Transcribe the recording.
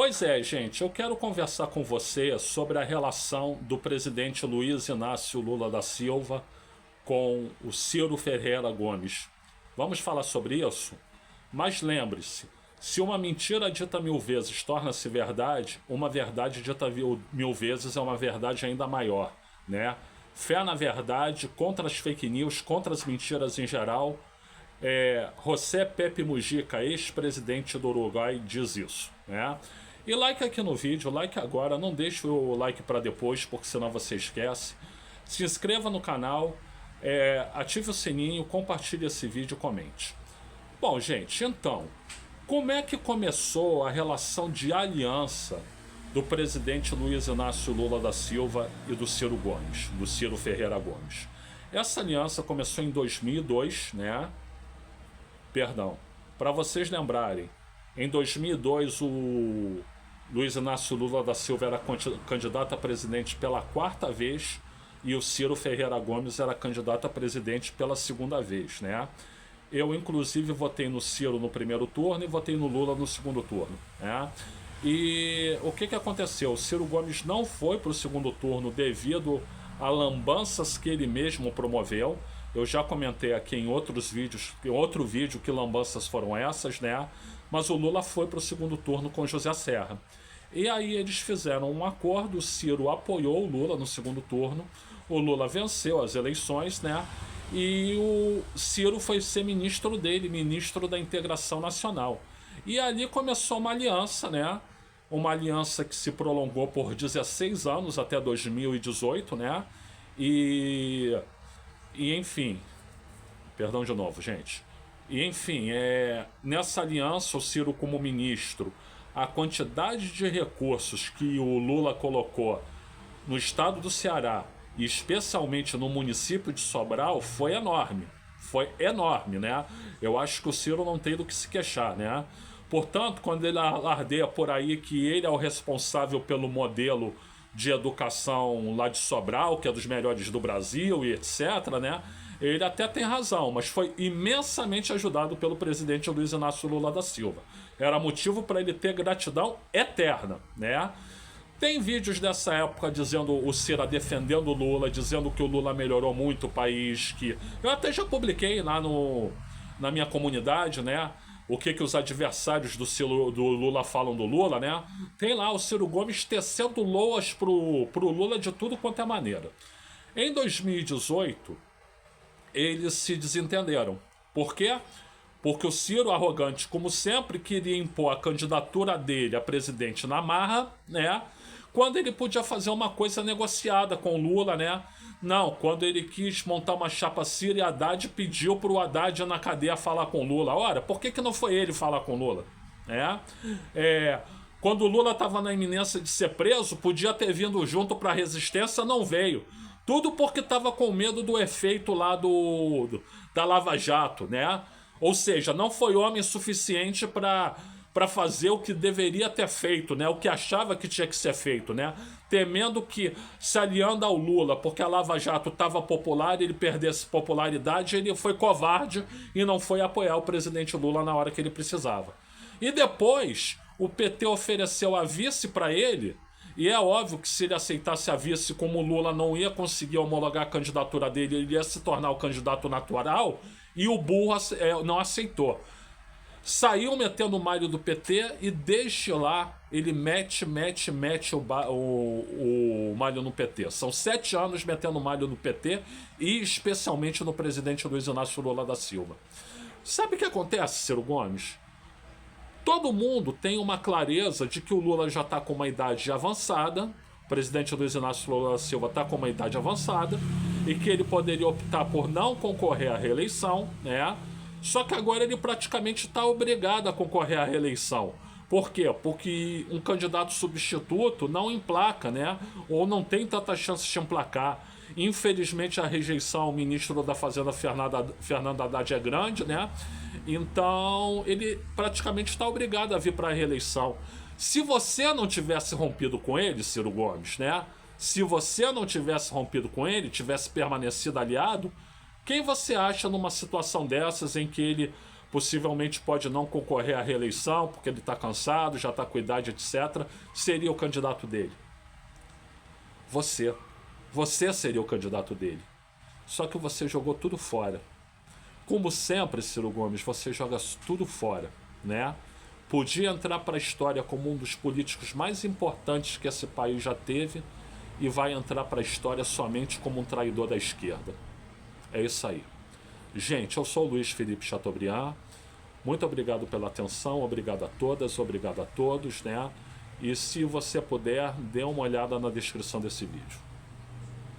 Pois é, gente, eu quero conversar com você sobre a relação do presidente Luiz Inácio Lula da Silva com o Ciro Ferreira Gomes. Vamos falar sobre isso? Mas lembre-se, se uma mentira dita 1000 vezes torna-se verdade, uma verdade dita 1000 vezes é uma verdade ainda maior, né? Fé na verdade, contra as fake news, contra as mentiras em geral. José Pepe Mujica, ex-presidente do Uruguai, diz isso, né? E like aqui no vídeo, like agora, não deixe o like para depois, porque senão você esquece. Se inscreva no canal, ative o sininho, compartilhe esse vídeo e comente. Bom, gente, então, como é que começou a relação de aliança do presidente Luiz Inácio Lula da Silva e do Ciro Gomes, do Ciro Ferreira Gomes? Essa aliança começou em 2002, né? Perdão, para vocês lembrarem, em 2002 o Luiz Inácio Lula da Silva era candidato a presidente pela 4ª vez e o Ciro Ferreira Gomes era candidato a presidente pela 2ª vez, né? Eu, inclusive, votei no Ciro no primeiro turno e votei no Lula no segundo turno, né? E o que aconteceu? O Ciro Gomes não foi para o segundo turno devido a lambanças que ele mesmo promoveu. Eu já comentei aqui em outros vídeos, em outro vídeo, que lambanças foram essas, né? Mas o Lula foi para o segundo turno com José Serra. E aí eles fizeram um acordo, o Ciro apoiou o Lula no segundo turno, o Lula venceu as eleições, né? E o Ciro foi ser ministro dele, ministro da Integração Nacional. E ali começou uma aliança, né? Uma aliança que se prolongou por 16 anos, até 2018, né? E enfim, perdão de novo, gente. E enfim, nessa aliança, o Ciro como ministro, a quantidade de recursos que o Lula colocou no estado do Ceará, e especialmente no município de Sobral, foi enorme. Foi enorme, né? Eu acho que o Ciro não tem do que se queixar, né? Portanto, quando ele alardeia por aí que ele é o responsável pelo modelo de educação lá de Sobral, que é dos melhores do Brasil e etc, né? Ele até tem razão, mas foi imensamente ajudado pelo presidente Luiz Inácio Lula da Silva. Era motivo para ele ter gratidão eterna, né? Tem vídeos dessa época dizendo o Ciro defendendo o Lula, dizendo que o Lula melhorou muito o país, que eu até já publiquei lá na minha comunidade, né? O que os adversários do Lula falam do Lula, né? Tem lá o Ciro Gomes tecendo loas pro Lula de tudo quanto é maneira. Em 2018, eles se desentenderam. Por quê? Porque o Ciro, arrogante como sempre, queria impor a candidatura dele a presidente na marra, né? Quando ele podia fazer uma coisa negociada com o Lula, né? Não, quando ele quis montar uma chapa Ciro e Haddad, pediu pro Haddad ir na cadeia falar com o Lula. Ora, por que não foi ele falar com o Lula? Quando o Lula estava na iminência de ser preso, podia ter vindo junto para a resistência, não veio. Tudo porque estava com medo do efeito lá da Lava Jato, né? Ou seja, não foi homem suficiente para fazer o que deveria ter feito, né? O que achava que tinha que ser feito, né? Temendo que, se aliando ao Lula, porque a Lava Jato estava popular, ele perdesse popularidade, ele foi covarde e não foi apoiar o presidente Lula na hora que ele precisava. E depois, o PT ofereceu a vice para ele, e é óbvio que se ele aceitasse a vice, como o Lula não ia conseguir homologar a candidatura dele, ele ia se tornar o candidato natural, e o burro não aceitou. Saiu metendo o malho do PT e desde lá ele mete o malho no PT. São 7 anos metendo o malho no PT e especialmente no presidente Luiz Inácio Lula da Silva. Sabe o que acontece, Ciro Gomes? Todo mundo tem uma clareza de que o Lula já está com uma idade avançada, o presidente Luiz Inácio Lula da Silva está com uma idade avançada, e que ele poderia optar por não concorrer à reeleição, né? Só que agora ele praticamente está obrigado a concorrer à reeleição. Por quê? Porque um candidato substituto não emplaca, né? Ou não tem tanta chance de emplacar. Infelizmente a rejeição ao ministro da Fazenda, Fernando Haddad, é grande, né? Então ele praticamente está obrigado a vir para a reeleição. Se você não tivesse rompido com ele, Ciro Gomes, né? Se você não tivesse rompido com ele, tivesse permanecido aliado, quem você acha numa situação dessas em que ele possivelmente pode não concorrer à reeleição, porque ele está cansado, já está com idade, etc. Seria o candidato dele. Você seria o candidato dele. Só que você jogou tudo fora. Como sempre, Ciro Gomes, você joga tudo fora, né? Podia entrar para a história como um dos políticos mais importantes que esse país já teve e vai entrar para a história somente como um traidor da esquerda. É isso aí. Gente, eu sou o Luiz Felipe Chateaubriand. Muito obrigado pela atenção, obrigado a todas, obrigado a todos, né? E se você puder, dê uma olhada na descrição desse vídeo.